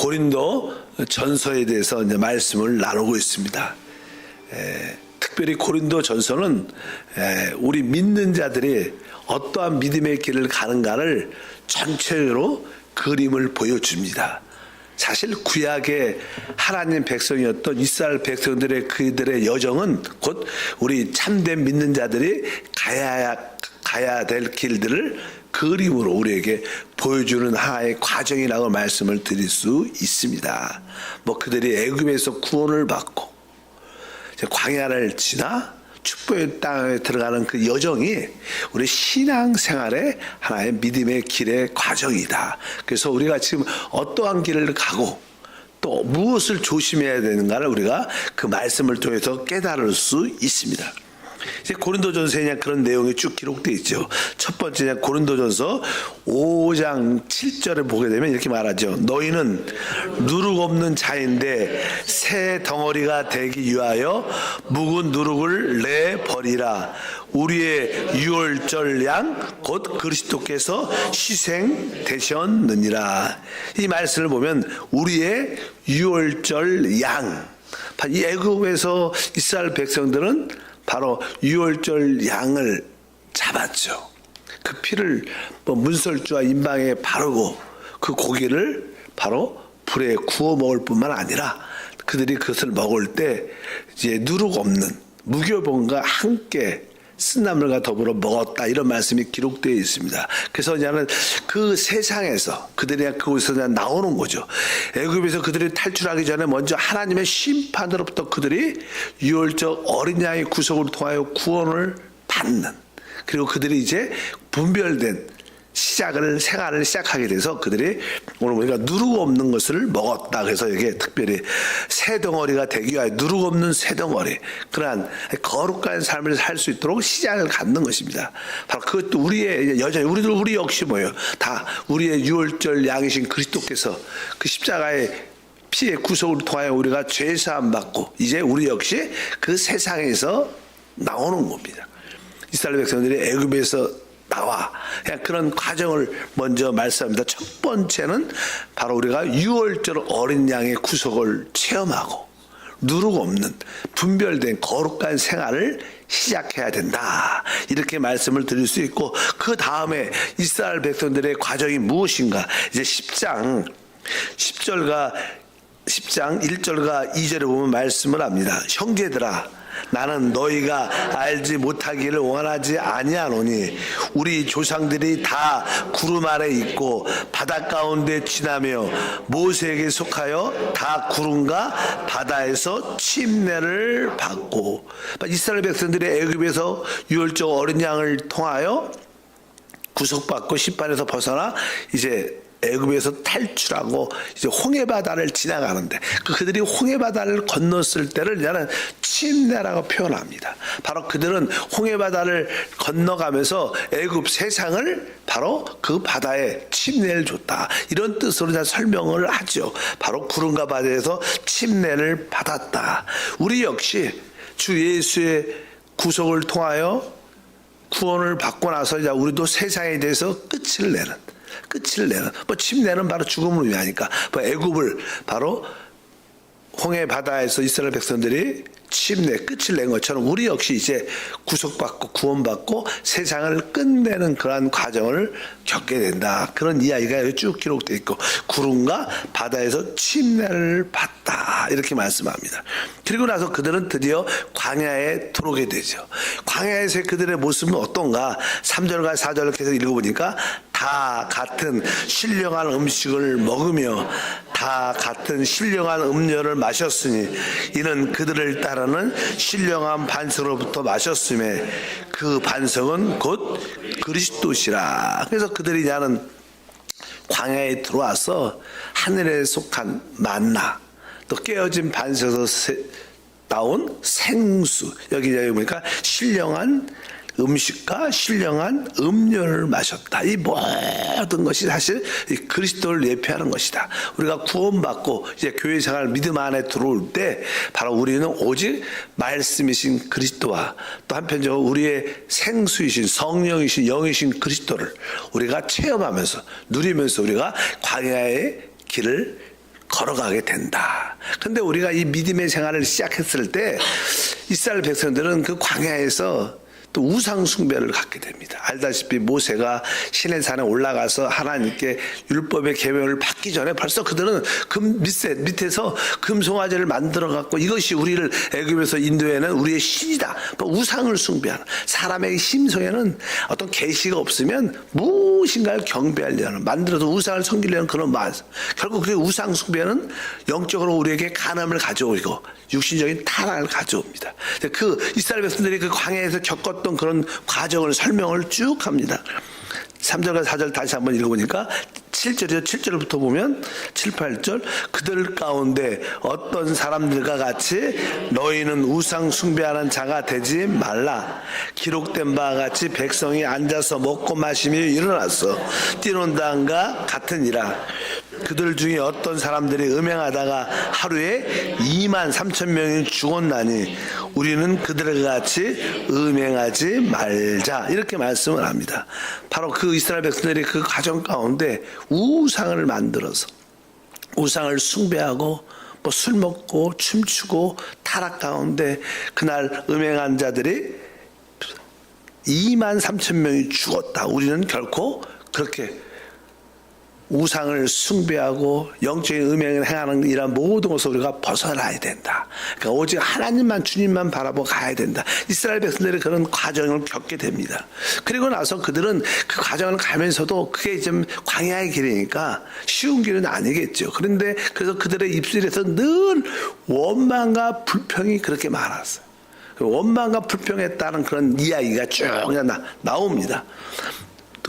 고린도 전서에 대해서 이제 말씀을 나누고 있습니다. 특별히 고린도 전서는 우리 믿는 자들이 어떠한 믿음의 길을 가는가를 전체적으로 그림을 보여줍니다. 사실 구약의 하나님 백성이었던 이스라엘 백성들의 그들의 여정은 곧 우리 참된 믿는 자들이 가야 될 길들을 그림으로 우리에게 보여주는 하나의 과정이라고 말씀을 드릴 수 있습니다. 그들이 애굽에서 구원을 받고 광야를 지나 축복의 땅에 들어가는 그 여정이 우리 신앙생활의 하나의 믿음의 길의 과정이다. 그래서 우리가 지금 어떠한 길을 가고 또 무엇을 조심해야 되는가를 우리가 그 말씀을 통해서 깨달을 수 있습니다. 이제 고린도전서에 그냥 그런 내용이 쭉 기록되어 있죠. 첫 번째 고린도전서 5장 7절을 보게 되면 이렇게 말하죠. 너희는 누룩 없는 자인데 새 덩어리가 되기 위하여 묵은 누룩을 내버리라. 우리의 유월절 양 곧 그리스도께서 희생되셨느니라. 이 말씀을 보면 우리의 유월절 양, 이 애굽에서 이스라엘 백성들은 바로 유월절 양을 잡았죠. 그 피를 문설주와 임방에 바르고 그 고기를 바로 불에 구워 먹을 뿐만 아니라 그들이 그것을 먹을 때 이제 누룩 없는 무교병과 함께 쓴나물과 더불어 먹었다, 이런 말씀이 기록되어 있습니다. 그래서 이제는 그 세상에서 그들이 그곳에서 나오는 거죠. 애굽에서 그들이 탈출하기 전에 먼저 하나님의 심판으로부터 그들이 유월절 어린 양의 구속을 통하여 구원을 받는, 그리고 그들이 이제 분별된 생활을 시작하게 돼서 그들이 오늘 보니까 누룩 없는 것을 먹었다. 그래서 이게 특별히 새 덩어리가 되기 위하여 누룩 없는 새 덩어리, 그러한 거룩한 삶을 살 수 있도록 시작을 갖는 것입니다. 바로 그것도 우리의 여전히 우리 역시 뭐예요? 다 우리의 유월절 양이신 그리스도께서 그 십자가의 피의 구속을 통하여 우리가 죄 사함 받고 이제 우리 역시 그 세상에서 나오는 겁니다. 이스라엘 백성들이 애굽에서 나와 그런 과정을 먼저 말씀합니다. 첫 번째는 바로 우리가 유월절 어린 양의 구속을 체험하고 누룩 없는 분별된 거룩한 생활을 시작해야 된다, 이렇게 말씀을 드릴 수 있고, 그 다음에 이스라엘 백성들의 과정이 무엇인가, 이제 10장 1절과 2절에 보면 말씀을 합니다. 형제들아, 나는 너희가 알지 못하기를 원하지 아니하노니 우리 조상들이 다 구름 아래 있고 바다 가운데 지나며 모세에게 속하여 다 구름과 바다에서 침례를 받고, 이스라엘 백성들이 애굽에서 유월절 어린 양을 통하여 구속받고 심판에서 벗어나 이제 애굽에서 탈출하고 이제 홍해바다를 지나가는데 그들이 홍해바다를 건넜을 때를 이제는 침례라고 표현합니다. 바로 그들은 홍해바다를 건너가면서 애굽 세상을 바로 그 바다에 침례를 줬다, 이런 뜻으로 이제 설명을 하죠. 바로 구름과 바다에서 침례를 받았다. 우리 역시 주 예수의 구속을 통하여 구원을 받고 나서 이제 우리도 세상에 대해서 끝을 내는 침례는 바로 죽음을 위하니까 애굽을 바로 홍해 바다에서 이스라엘 백성들이 끝을 낸 것처럼 우리 역시 이제 구속받고 구원받고 세상을 끝내는 그러한 과정을 겪게 된다, 그런 이야기가 쭉 기록되어 있고, 구름과 바다에서 침례를 받다, 이렇게 말씀합니다. 그리고 나서 그들은 드디어 광야에 들어오게 되죠. 광야에서의 그들의 모습은 어떤가? 3절과 4절을 계속 읽어보니까 다 같은 신령한 음식을 먹으며 다 같은 신령한 음료를 마셨으니 이는 그들을 따르는 신령한 반석으로부터 마셨음에 그 반석은 곧 그리스도시라. 그래서 그들이 나는 광야에 들어와서 하늘에 속한 만나, 또 깨어진 반석에서 나온 생수, 여기 보니까 신령한 음식과 신령한 음료를 마셨다. 이 모든 것이 사실 그리스도를 예표하는 것이다. 우리가 구원받고 이제 교회 생활 믿음 안에 들어올 때 바로 우리는 오직 말씀이신 그리스도와 또 한편적으로 우리의 생수이신 성령이신 영이신 그리스도를 우리가 체험하면서 누리면서 우리가 광야의 길을 걸어가게 된다. 근데 우리가 이 믿음의 생활을 시작했을 때 이스라엘 백성들은 그 광야에서 또 우상 숭배를 갖게 됩니다. 알다시피 모세가 시내산에 올라가서 하나님께 율법의 계명을 받기 전에 벌써 그들은 밑에서 금송아지를 만들어 갖고 이것이 우리를 애굽에서 인도에는 우리의 신이다. 우상을 숭배하는 사람의 심성에는 어떤 계시가 없으면 무엇인가를 경배하려는 만들어서 우상을 섬기려는 그런 마음. 결국 그 우상 숭배는 영적으로 우리에게 간음을 가져오고 육신적인 타락을 가져옵니다. 그 이스라엘 백성들이 그 광야에서 겪었던 그런 과정을 설명을 쭉 합니다. 3절과 4절 다시 한번 읽어보니까 7절이요. 7절부터 보면 7, 8절 그들 가운데 어떤 사람들과 같이 너희는 우상 숭배하는 자가 되지 말라. 기록된 바와 같이 백성이 앉아서 먹고 마시며 일어났어. 뛰논다함과 같으니라. 그들 중에 어떤 사람들이 음행하다가 하루에 2만 3천 명이 죽었나니 우리는 그들과 같이 음행하지 말자. 이렇게 말씀을 합니다. 바로 그 이스라엘 백성들이 그 과정 가운데 우상을 만들어서 우상을 숭배하고 뭐 술 먹고 춤추고 타락 가운데 그날 음행한 자들이 2만 3천 명이 죽었다. 우리는 결코 그렇게 우상을 숭배하고 영적인 음행을 행하는 이런 모든 것을 우리가 벗어나야 된다. 그러니까 오직 하나님만 주님만 바라보고 가야 된다. 이스라엘 백성들이 그런 과정을 겪게 됩니다. 그리고 나서 그들은 그 과정을 가면서도 그게 좀 광야의 길이니까 쉬운 길은 아니겠죠. 그런데 그래서 그들의 입술에서 늘 원망과 불평이 그렇게 많았어요. 원망과 불평에 따른 그런 이야기가 쭉 그냥 나옵니다.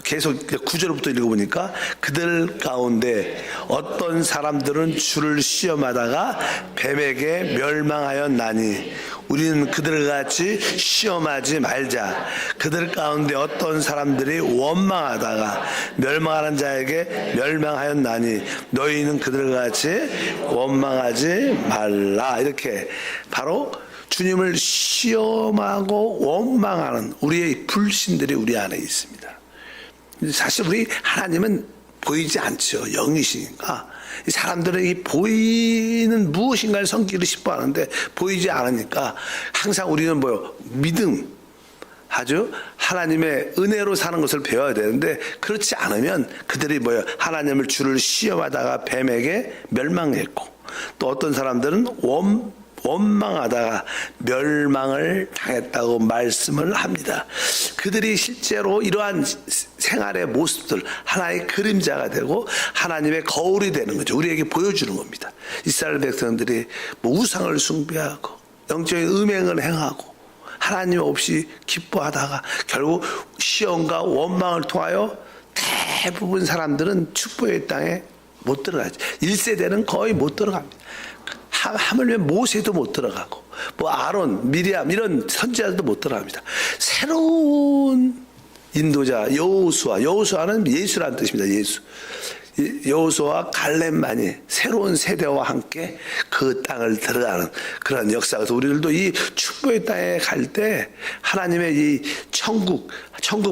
계속 9절부터 읽어보니까 그들 가운데 어떤 사람들은 주를 시험하다가 뱀에게 멸망하였나니 우리는 그들같이 시험하지 말자. 그들 가운데 어떤 사람들이 원망하다가 멸망하는 자에게 멸망하였나니 너희는 그들같이 원망하지 말라. 이렇게 바로 주님을 시험하고 원망하는 우리의 불신들이 우리 안에 있습니다. 사실 우리 하나님은 보이지 않죠. 영이시니까. 사람들은 이 보이는 무엇인가를 섬기기 싶어 하는데 보이지 않으니까 항상 우리는 뭐요? 믿음. 아주 하나님의 은혜로 사는 것을 배워야 되는데 그렇지 않으면 그들이 뭐요? 하나님을 주를 시험하다가 뱀에게 멸망했고 또 어떤 사람들은 원망하다가 멸망을 당했다고 말씀을 합니다. 그들이 실제로 이러한 생활의 모습들 하나의 그림자가 되고 하나님의 거울이 되는 거죠. 우리에게 보여주는 겁니다. 이스라엘 백성들이 뭐 우상을 숭배하고 영적인 음행을 행하고 하나님 없이 기뻐하다가 결국 시험과 원망을 통하여 대부분 사람들은 축복의 땅에 못 들어가죠. 1세대는 거의 못 들어갑니다. 하물며 모세도 못 들어가고 뭐 아론, 미리암 이런 선지자들도 못 들어갑니다. 새로운 인도자 여호수아는 예수라는 뜻입니다. 예수. 여호수아와 갈렙만이 새로운 세대와 함께 그 땅을 들어가는 그런 역사가 우리들도 이 축복의 땅에 갈 때 하나님의 이 천국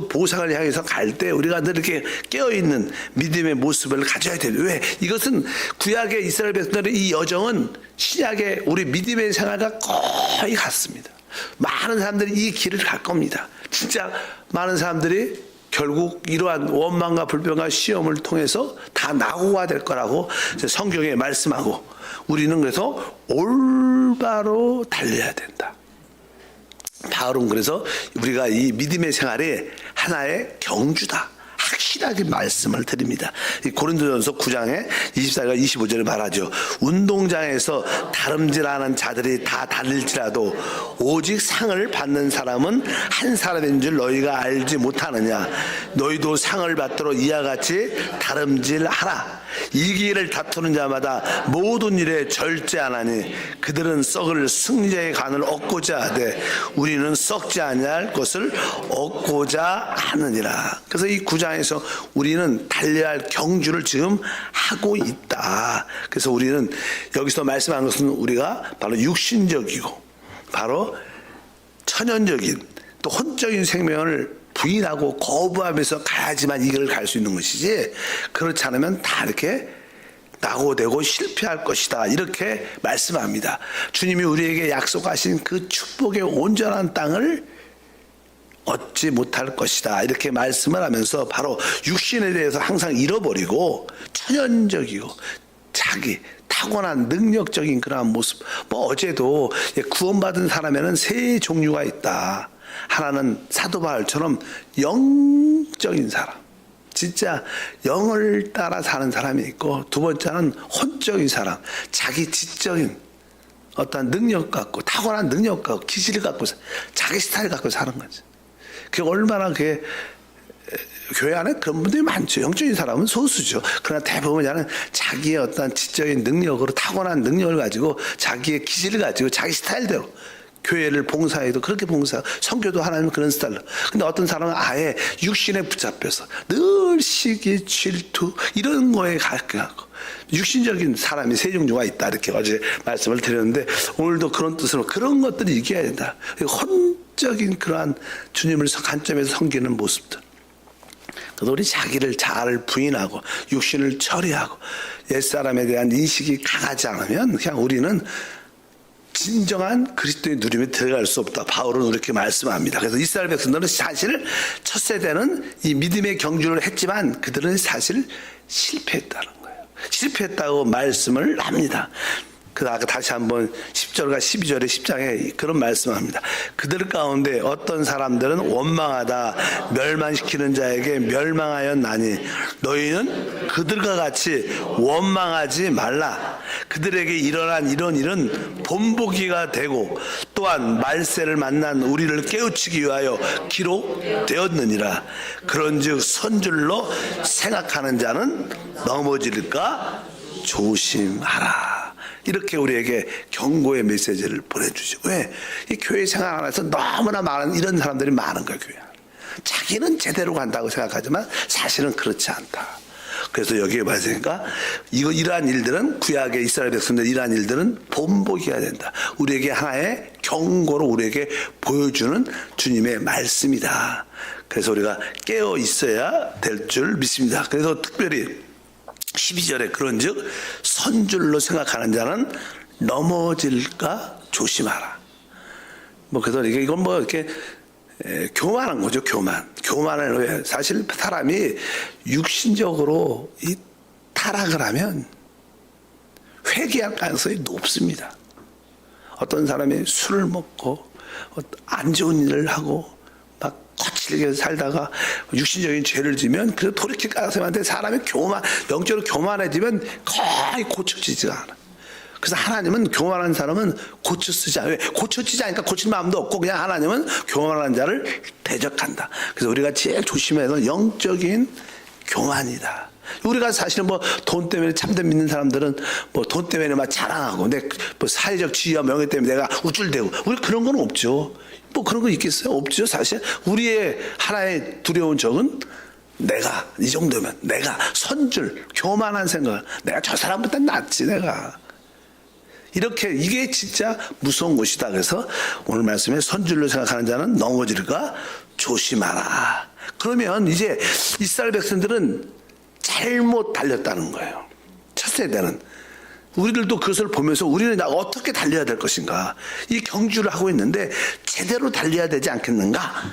보상을 향해서 갈 때 우리가 늘 이렇게 깨어있는 믿음의 모습을 가져야 돼요. 왜? 이것은 구약의 이스라엘 백성들의 이 여정은 신약의 우리 믿음의 생활과 거의 같습니다. 많은 사람들이 이 길을 갈 겁니다. 진짜 많은 사람들이 결국 이러한 원망과 불평과 시험을 통해서 다 낙오가 될 거라고 성경에 말씀하고 우리는 그래서 올바로 달려야 된다. 바울은 그래서 우리가 이 믿음의 생활이 하나의 경주다. 확실하게 말씀을 드립니다. 고린도전서 9장에 24절 25절에 말하죠. 운동장에서 다름질하는 자들이 다 달릴지라도 오직 상을 받는 사람은 한 사람인 줄 너희가 알지 못하느냐. 너희도 상을 받도록 이와 같이 다름질하라. 이기를 다투는 자마다 모든 일에 절제하나니 그들은 썩을 승리자의 간을 얻고자 하되 우리는 썩지 아니할 것을 얻고자 하느니라. 그래서 이 9장에서 우리는 달려야 할 경주를 지금 하고 있다. 그래서 우리는 여기서 말씀한 것은 우리가 바로 육신적이고 바로 천연적인 또 혼적인 생명을 부인하고 거부하면서 가야지만 이 길을 갈 수 있는 것이지 그렇지 않으면 다 이렇게 낙오되고 실패할 것이다. 이렇게 말씀합니다. 주님이 우리에게 약속하신 그 축복의 온전한 땅을 얻지 못할 것이다. 이렇게 말씀을 하면서 바로 육신에 대해서 항상 잃어버리고 천연적이고 자기 타고난 능력적인 그러한 모습. 어제도 구원받은 사람에는 세 종류가 있다. 하나는 사도 바울처럼 영적인 사람, 진짜 영을 따라 사는 사람이 있고, 두 번째는 혼적인 사람, 자기 지적인 어떤 능력 갖고 타고난 능력 갖고 기질을 갖고 자기 스타일 갖고 사는 거지. 그게 얼마나 그게 교회 안에 그런 분들이 많죠. 영적인 사람은 소수죠. 그러나 대부분은 자기의 어떤 지적인 능력으로 타고난 능력을 가지고 자기의 기질을 가지고 자기 스타일대로 교회를 봉사해도 그렇게 봉사, 선교도 하나님은 그런 스타일로. 근데 어떤 사람은 아예 육신에 붙잡혀서 늘 시기, 질투 이런 거에 가깝고 육신적인 사람이 세 종류가 있다. 이렇게 어제 말씀을 드렸는데 오늘도 그런 뜻으로 그런 것들이 이겨야 된다. 혼적인 그러한 주님을 관점에서 섬기는 모습들. 그래서 우리 자기를 잘 부인하고 육신을 처리하고 옛사람에 대한 인식이 강하지 않으면 그냥 우리는 진정한 그리스도의 누림에 들어갈 수 없다. 바울은 이렇게 말씀합니다. 그래서 이스라엘 백성들은 사실 첫 세대는 이 믿음의 경주를 했지만 그들은 사실 실패했다는 거예요. 실패했다고 말씀을 합니다. 그 아까 다시 한번 10절과 12절의 10장에 그런 말씀합니다. 그들 가운데 어떤 사람들은 원망하다 멸망시키는 자에게 멸망하였나니 너희는 그들과 같이 원망하지 말라. 그들에게 일어난 이런 일은 본보기가 되고 또한 말세를 만난 우리를 깨우치기 위하여 기록되었느니라. 그런즉 선줄로 생각하는 자는 넘어질까 조심하라. 이렇게 우리에게 경고의 메시지를 보내주죠. 왜? 이 교회 생활 안에서 너무나 많은 이런 사람들이 많은 거예요. 교회. 자기는 제대로 간다고 생각하지만 사실은 그렇지 않다. 그래서 여기에 말하니까 이러한 일들은 구약의 이스라엘 백성들 이러한 일들은 본보기가 된다. 우리에게 하나의 경고로 우리에게 보여주는 주님의 말씀이다. 그래서 우리가 깨어 있어야 될 줄 믿습니다. 그래서 특별히 12절에 그런즉 선줄로 생각하는 자는 넘어질까 조심하라. 그래서 이건 이렇게 교만한 거죠. 교만을 왜? 사실 사람이 육신적으로 이 타락을 하면 회개할 가능성이 높습니다. 어떤 사람이 술을 먹고 안 좋은 일을 하고 거칠게 살다가 육신적인 죄를 지면 그래서 돌이킬 가능성이 많은데 사람이 영적으로 교만해지면 거의 고쳐지지가 않아. 그래서 하나님은 교만한 사람은 고쳐 쓰지 않아요. 고쳐지지 않으니까 고칠 마음도 없고 그냥 하나님은 교만한 자를 대적한다. 그래서 우리가 제일 조심해야 하는 영적인 교만이다. 우리가 사실은 돈 때문에 참된 믿는 사람들은 돈 때문에 막 자랑하고 사회적 지위와 명예 때문에 내가 우쭐대고 우리 그런 건 없죠. 그런 거 있겠어요? 없죠. 사실 우리의 하나의 두려운 적은 내가 이 정도면 내가 선줄 교만한 생각 내가 저 사람보다 낫지 내가 이렇게 이게 진짜 무서운 것이다. 그래서 오늘 말씀에 선줄로 생각하는 자는 넘어질까 조심하라. 그러면 이제 이스라엘 백성들은 잘못 달렸다는 거예요. 첫 세대는. 우리들도 그것을 보면서 우리는 어떻게 달려야 될 것인가. 이 경주를 하고 있는데 제대로 달려야 되지 않겠는가.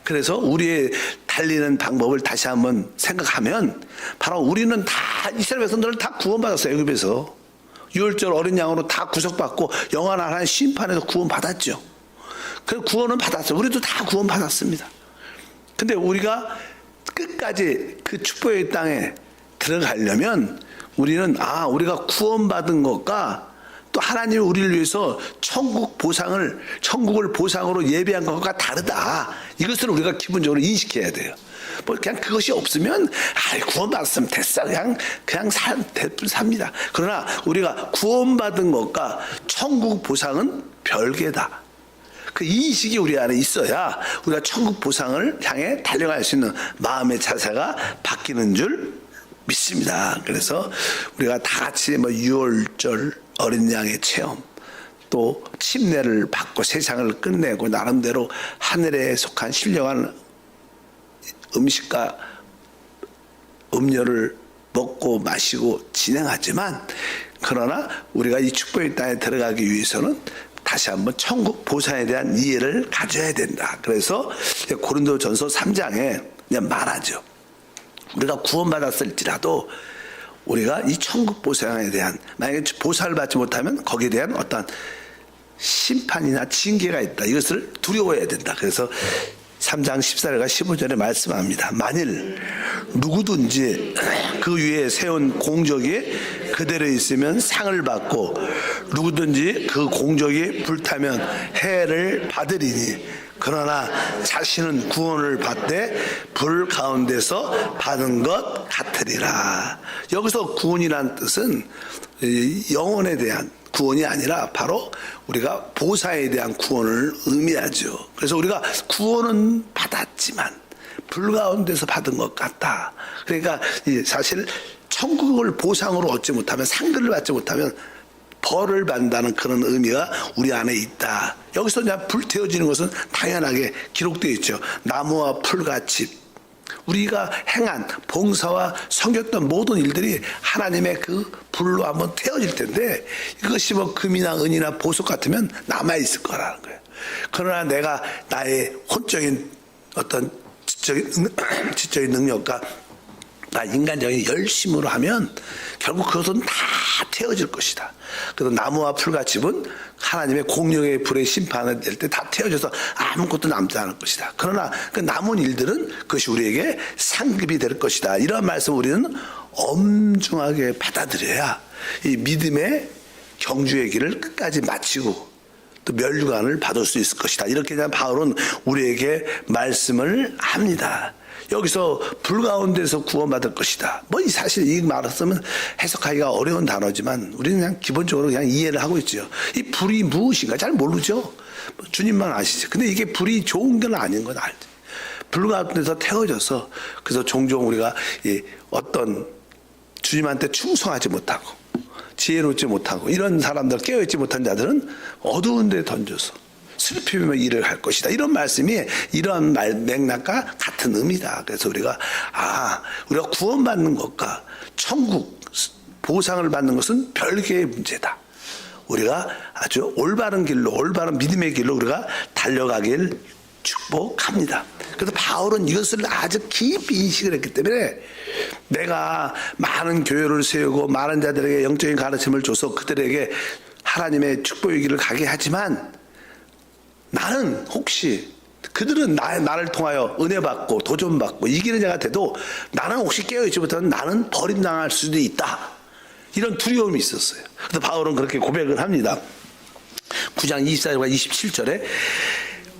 그래서 우리의 달리는 방법을 다시 한번 생각하면 바로 우리는 다 이스라엘 백성들은 다 구원받았어요. 애굽에서. 유월절 어린 양으로 다 구속받고 영원한 하나님 심판에서 구원받았죠. 그 구원은 받았어요. 우리도 다 구원받았습니다. 근데 우리가 끝까지 그 축복의 땅에 들어가려면 우리는 우리가 구원받은 것과 또 하나님이 우리를 위해서 천국을 보상으로 예배한 것과 다르다. 이것을 우리가 기본적으로 인식해야 돼요. 그냥 그것이 없으면 구원받았으면 됐어. 그냥 삽니다. 그러나 우리가 구원받은 것과 천국 보상은 별개다. 그 인식이 우리 안에 있어야 우리가 천국 보상을 향해 달려갈 수 있는 마음의 자세가 바뀌는 줄 믿습니다. 그래서 우리가 다 같이 유월절 어린 양의 체험 또 침례를 받고 세상을 끝내고 나름대로 하늘에 속한 신령한 음식과 음료를 먹고 마시고 진행하지만 그러나 우리가 이 축복의 땅에 들어가기 위해서는 다시 한번 천국 보상에 대한 이해를 가져야 된다. 그래서 고린도전서 3장에 그냥 말하죠. 우리가 구원받았을지라도 우리가 이 천국 보상에 대한 만약에 보상을 받지 못하면 거기에 대한 어떤 심판이나 징계가 있다. 이것을 두려워해야 된다. 그래서 3장 14절과 15절에 말씀합니다. 만일 누구든지 그 위에 세운 공적이 그대로 있으면 상을 받고 누구든지 그 공적이 불타면 해를 받으리니 그러나 자신은 구원을 받되 불 가운데서 받은 것 같으리라. 여기서 구원이라는 뜻은 영혼에 대한 구원이 아니라 바로 우리가 보사에 대한 구원을 의미하죠. 그래서 우리가 구원은 받았지만 불 가운데서 받은 것 같다. 그러니까 사실 천국을 보상으로 얻지 못하면 상급을 받지 못하면 벌을 받는다는 그런 의미가 우리 안에 있다. 여기서 그냥 불태워지는 것은 당연하게 기록되어 있죠. 나무와 풀같이 우리가 행한 봉사와 섬겼던 모든 일들이 하나님의 그 불로 한번 태워질 텐데 이것이 뭐 금이나 은이나 보석 같으면 남아있을 거라는 거예요. 그러나 내가 나의 혼적인 어떤 지적인 능력과 나 인간적인 열심으로 하면 결국 그것은 다 태워질 것이다. 그래서 나무와 풀같이는 하나님의 공력의 불의 심판을 낼 때 다 태워져서 아무것도 남지 않을 것이다. 그러나 그 남은 일들은 그것이 우리에게 상급이 될 것이다. 이런 말씀 우리는 엄중하게 받아들여야 이 믿음의 경주의 길을 끝까지 마치고 또 멸류관을 받을 수 있을 것이다. 이렇게 바울은 우리에게 말씀을 합니다. 여기서 불 가운데서 구원받을 것이다. 뭐 사실 이 말을 쓰면 해석하기가 어려운 단어지만 우리는 그냥 기본적으로 그냥 이해를 하고 있죠. 이 불이 무엇인가 잘 모르죠. 주님만 아시죠. 근데 이게 불이 좋은 건 아닌 건 알죠. 불 가운데서 태워져서 그래서 종종 우리가 어떤 주님한테 충성하지 못하고 지혜롭지 못하고 이런 사람들 깨어있지 못한 자들은 어두운 데 던져서 슬피며 일을 할 것이다. 이런 말씀이 이런 맥락과 같은 의미다. 그래서 우리가 우리가 구원받는 것과 천국 보상을 받는 것은 별개의 문제다. 우리가 아주 올바른 길로 올바른 믿음의 길로 우리가 달려가길 축복합니다. 그래서 바울은 이것을 아주 깊이 인식을 했기 때문에 내가 많은 교회를 세우고 많은 자들에게 영적인 가르침을 줘서 그들에게 하나님의 축복의 길을 가게 하지만 나는 혹시 그들은 나를 통하여 은혜 받고 도전 받고 이기는 자가 돼도 나는 혹시 깨어있지 못하면 나는 버림당할 수도 있다. 이런 두려움이 있었어요. 그래서 바울은 그렇게 고백을 합니다. 9장 24절과 27절에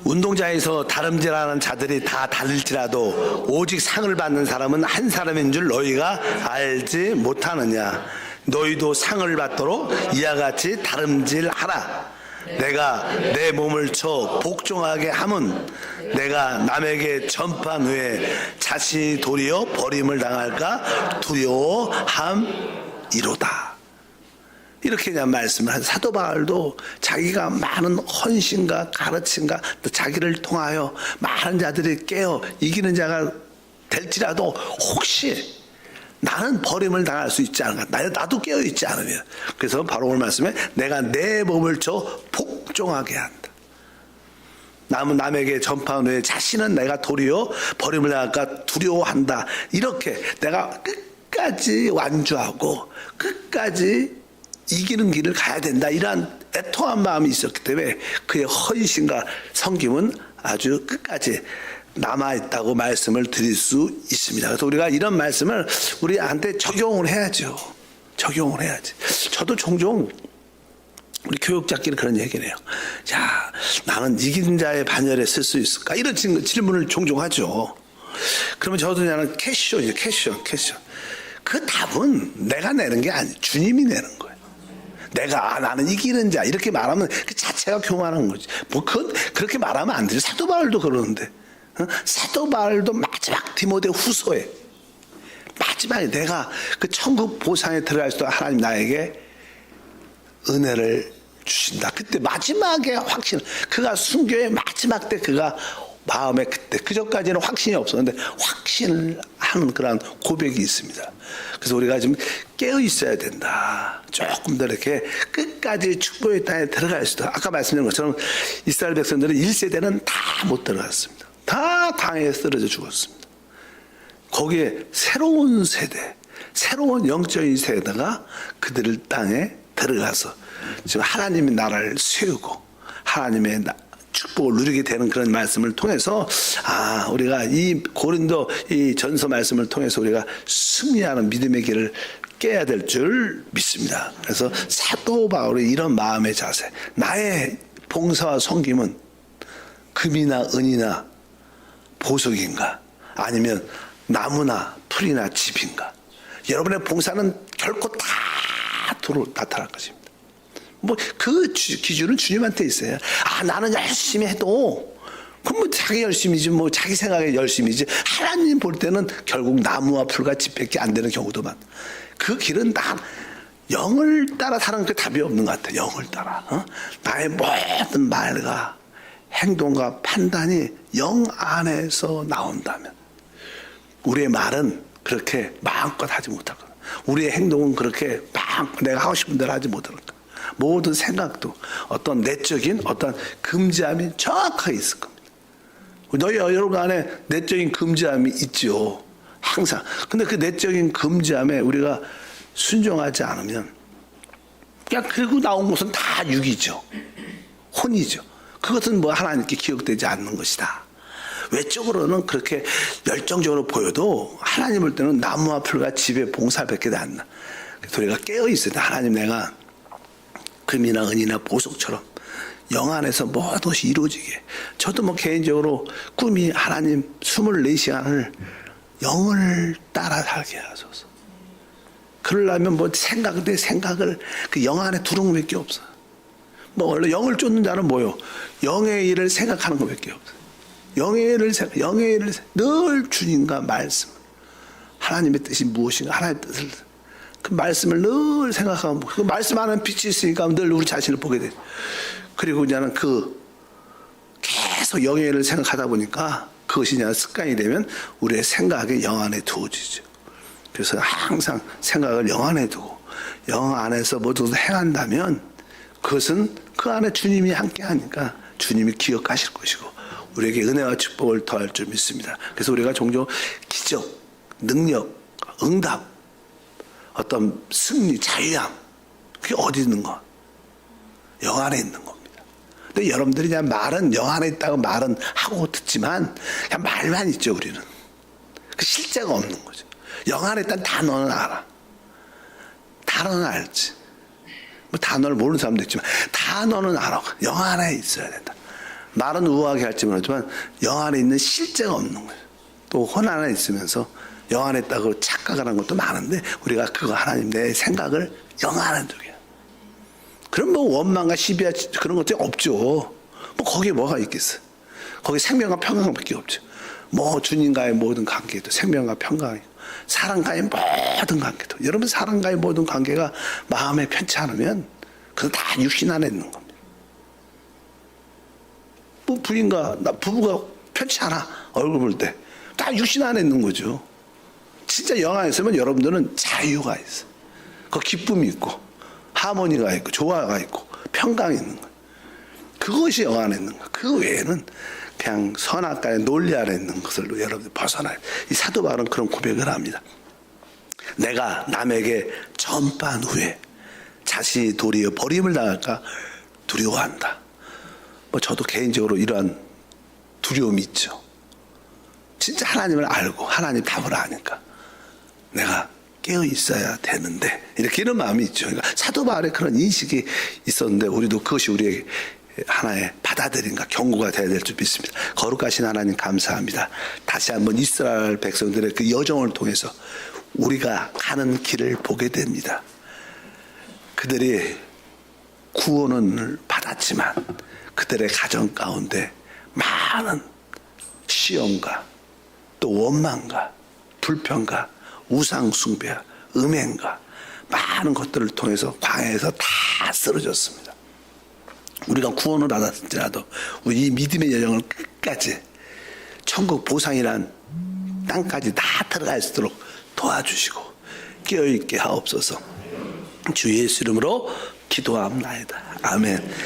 운동장에서 다름질하는 자들이 다 다를지라도 오직 상을 받는 사람은 한 사람인 줄 너희가 알지 못하느냐. 너희도 상을 받도록 이와 같이 다름질하라. 내가 내 몸을 쳐 복종하게 함은 내가 남에게 전파한 후에 자신이 도리어 버림을 당할까 두려워함이로다. 이렇게 그냥 말씀을 한 사도 바울도 자기가 많은 헌신과 가르침과 또 자기를 통하여 많은 자들이 깨어 이기는 자가 될지라도 혹시 나는 버림을 당할 수 있지 않을까? 나도 깨어있지 않으면. 그래서 바로 오늘 말씀에 내가 내 몸을 쳐 복종하게 한다. 남에게 전파한 후에 자신은 내가 도리어 버림을 당할까 두려워한다. 이렇게 내가 끝까지 완주하고 끝까지 이기는 길을 가야 된다. 이러한 애통한 마음이 있었기 때문에 그의 헌신과 섬김은 아주 끝까지 남아있다고 말씀을 드릴 수 있습니다. 그래서 우리가 이런 말씀을 우리한테 적용을 해야죠. 적용을 해야지. 저도 종종 우리 교육자끼리 그런 얘기를 해요. 자, 나는 이긴 자의 반열에 쓸 수 있을까? 이런 질문을 종종 하죠. 그러면 저도 그냥 캐션. 그 답은 내가 내는 게 아니에요. 주님이 내는 거예요. 내가 나는 이기는 자 이렇게 말하면 그 자체가 교만한 거지. 뭐 그렇게 말하면 안 되죠. 사도 바울도 그러는데. 사도 바울도 마지막 디모데 후서에 마지막에 내가 그 천국 보상에 들어갈 수 있도록 하나님 나에게 은혜를 주신다. 그때 마지막에 확신, 그가 순교의 마지막 때 그가 마음에 그때 그전까지는 확신이 없었는데 확신을 하는 그런 고백이 있습니다. 그래서 우리가 지금 깨어 있어야 된다. 조금 더 이렇게 끝까지 축복의 땅에 들어갈 수도. 아까 말씀드린 것처럼 이스라엘 백성들은 1세대는 다 못 들어갔습니다. 다 강에 쓰러져 죽었습니다. 거기에 새로운 세대, 새로운 영적인 세대가 그들 땅에 들어가서 지금 하나님의 나라를 세우고 하나님의 축복을 누리게 되는 그런 말씀을 통해서 우리가 이 고린도 이 전서 말씀을 통해서 우리가 승리하는 믿음의 길을 깨야 될 줄 믿습니다. 그래서 사도 바울의 이런 마음의 자세, 나의 봉사와 섬김은 금이나 은이나 보석인가 아니면 나무나 풀이나 집인가. 여러분의 봉사는 결코 다 나타날 것입니다. 그 기준은 주님한테 있어요. 나는 열심히 해도 그럼 자기 열심이지 자기 생각에 열심이지. 하나님 볼 때는 결국 나무와 풀과 집밖에 안 되는 경우도 많아. 그 길은 다 영을 따라 사는 게 답이 없는 것 같아. 영을 따라. 나의 모든 말과 행동과 판단이 영 안에서 나온다면 우리의 말은 그렇게 마음껏 하지 못할 거야. 우리의 행동은 그렇게 마음껏 내가 하고 싶은 대로 하지 못할 거야. 모든 생각도 어떤 내적인 어떤 금지함이 정확하게 있을 겁니다. 너희 여러분 안에 내적인 금지함이 있죠. 항상. 근데 그 내적인 금지함에 우리가 순종하지 않으면 그냥 그리고 나온 것은 다 육이죠. 혼이죠. 그것은 하나님께 기억되지 않는 것이다. 외적으로는 그렇게 열정적으로 보여도 하나님 볼 때는 나무와 풀과 집의 봉사밖에 안 나. 그래서 우리가 깨어 있어야 돼. 하나님 내가 금이나 은이나 보석처럼 영 안에서 모든 것이 이루어지게. 저도 개인적으로 꿈이 하나님 24시간을 영을 따라 살게 하소서. 그러려면 내 생각을 그 영 안에 두는 것밖에 없어. 원래 영을 쫓는 자는 뭐요? 영의 일을 생각하는 것밖에 없어. 영의 일을 늘 주님과 말씀. 하나님의 뜻이 무엇인가? 하나님의 뜻을 그 말씀을 늘 생각하고 그 말씀 안에 빛이 있으니까 늘 우리 자신을 보게 돼. 그리고 이제는 계속 영의 일을 생각하다 보니까 그것이 이제 습관이 되면 우리의 생각이 영 안에 두어지죠. 그래서 항상 생각을 영 안에 두고 영 안에서 모두 행한다면 그것은 그 안에 주님이 함께 하니까 주님이 기억하실 것이고 우리에게 은혜와 축복을 더할 줄 믿습니다. 그래서 우리가 종종 기적, 능력, 응답, 어떤 승리, 자유함 그게 어디 있는 거? 영 안에 있는 겁니다. 근데 여러분들이 그냥 말은 영 안에 있다고 말은 하고 듣지만 그냥 말만 있죠. 우리는 그 실제가 없는 거죠. 영 안에 있다는 단어는 알아. 단어는 알지. 단어를 모르는 사람도 있지만 단어는 알아. 영 안에 있어야 된다. 말은 우아하게 할지 모르지만 영 안에 있는 실제가 없는 거예요. 또 혼 안에 있으면서 영 안에 있다고 착각을 하는 것도 많은데 우리가 그거 하나님 내 생각을 영 안에 두게. 그럼 원망과 시비와 그런 것들이 없죠. 거기에 뭐가 있겠어. 거기 생명과 평강밖에 없죠. 주님과의 모든 관계도 생명과 평강이고 사람과의 모든 관계도. 여러분 사람과의 모든 관계가 마음에 편치 않으면 그건 다 육신 안에 있는 겁니다. 부부가 편치 않아. 얼굴 볼 때. 다 육신 안에 있는 거죠. 진짜 영 안에 있으면 여러분들은 자유가 있어. 그 기쁨이 있고 하모니가 있고 조화가 있고 평강이 있는 거예요. 그것이 영 안에 있는 거예요. 그 외에는 그냥 선악과의 논리 안에 있는 것을로 여러분들 벗어나요. 이 사도 바울은 그런 고백을 합니다. 내가 남에게 전파한 후에 자신이 도리어 버림을 당할까 두려워한다. 저도 개인적으로 이러한 두려움이 있죠. 진짜 하나님을 알고 하나님 답을 아니까 내가 깨어 있어야 되는데 이렇게 이런 마음이 있죠. 그러니까 사도 바울의 그런 인식이 있었는데 우리도 그것이 우리에게 하나의 받아들인가 경고가 되어야 될 줄 믿습니다. 거룩하신 하나님 감사합니다. 다시 한번 이스라엘 백성들의 그 여정을 통해서 우리가 가는 길을 보게 됩니다. 그들이 구원을 받았지만 그들의 가정 가운데 많은 시험과 또 원망과 불평과 우상숭배와 음행과 많은 것들을 통해서 광야에서 다 쓰러졌습니다. 우리가 구원을 받았을지라도 우리 이 믿음의 여정을 끝까지 천국 보상이란 땅까지 다 들어갈 수 있도록 도와주시고 깨어있게 하옵소서. 주 예수 이름으로 기도합나이다. 아멘.